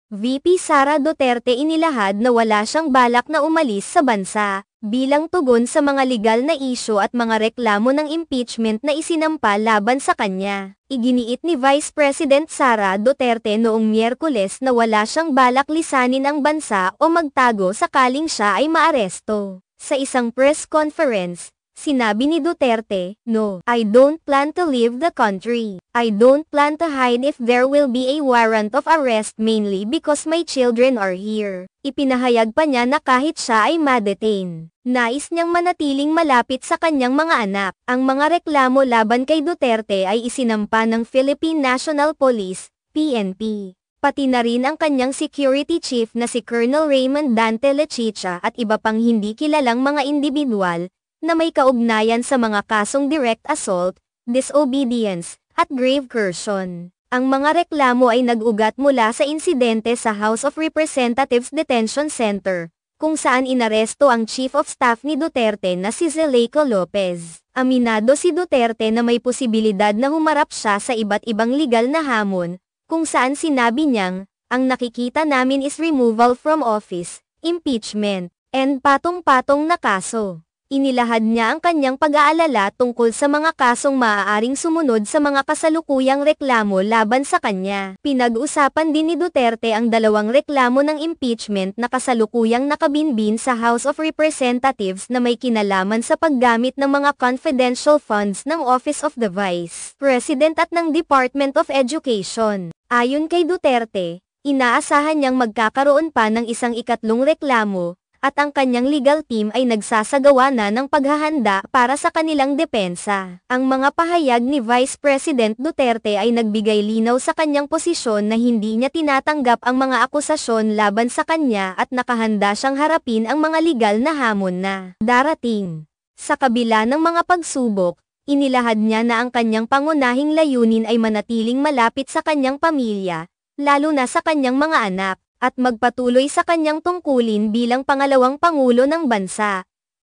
VP Sara Duterte inilahad na wala siyang balak na umalis sa bansa, bilang tugon sa mga legal na isyu at mga reklamo ng impeachment na isinampa laban sa kanya. Iginiit ni Vice President Sara Duterte noong Miyerkules na wala siyang balak lisanin ang bansa o magtago sakaling siya ay maaresto. Sa isang press conference, sinabi ni Duterte, "No, I don't plan to leave the country. I don't plan to hide if there will be a warrant of arrest mainly because my children are here." Ipinahayag pa niya na kahit siya ay ma-detain, nais niyang manatiling malapit sa kanyang mga anak. Ang mga reklamo laban kay Duterte ay isinampa ng Philippine National Police, PNP. Pati na rin ang kanyang security chief na si Colonel Raymond Dante Lechicha at iba pang hindi kilalang mga individual na may kaugnayan sa mga kasong direct assault, disobedience, at grave coercion. Ang mga reklamo ay nag-ugat mula sa insidente sa House of Representatives Detention Center, kung saan inaresto ang Chief of Staff ni Duterte na si Zeleiko Lopez. Aminado si Duterte na may posibilidad na humarap siya sa iba't ibang legal na hamon, kung saan sinabi niyang, "Ang nakikita namin is removal from office, impeachment, and patong-patong na kaso." Inilahad niya ang kanyang pag-aalala tungkol sa mga kasong maaaring sumunod sa mga kasalukuyang reklamo laban sa kanya. Pinag-usapan din ni Duterte ang dalawang reklamo ng impeachment na kasalukuyang nakabinbin sa House of Representatives na may kinalaman sa paggamit ng mga confidential funds ng Office of the Vice President at ng Department of Education. Ayon kay Duterte, inaasahan niyang magkakaroon pa ng isang ikatlong reklamo, at ang kanyang legal team ay nagsasagawa na ng paghahanda para sa kanilang depensa. Ang mga pahayag ni Vice President Duterte ay nagbigay linaw sa kanyang posisyon na hindi niya tinatanggap ang mga akusasyon laban sa kanya at nakahanda siyang harapin ang mga legal na hamon na darating. Sa kabila ng mga pagsubok, inilahad niya na ang kanyang pangunahing layunin ay manatiling malapit sa kanyang pamilya, lalo na sa kanyang mga anak, at magpatuloy sa kanyang tungkulin bilang pangalawang pangulo ng bansa.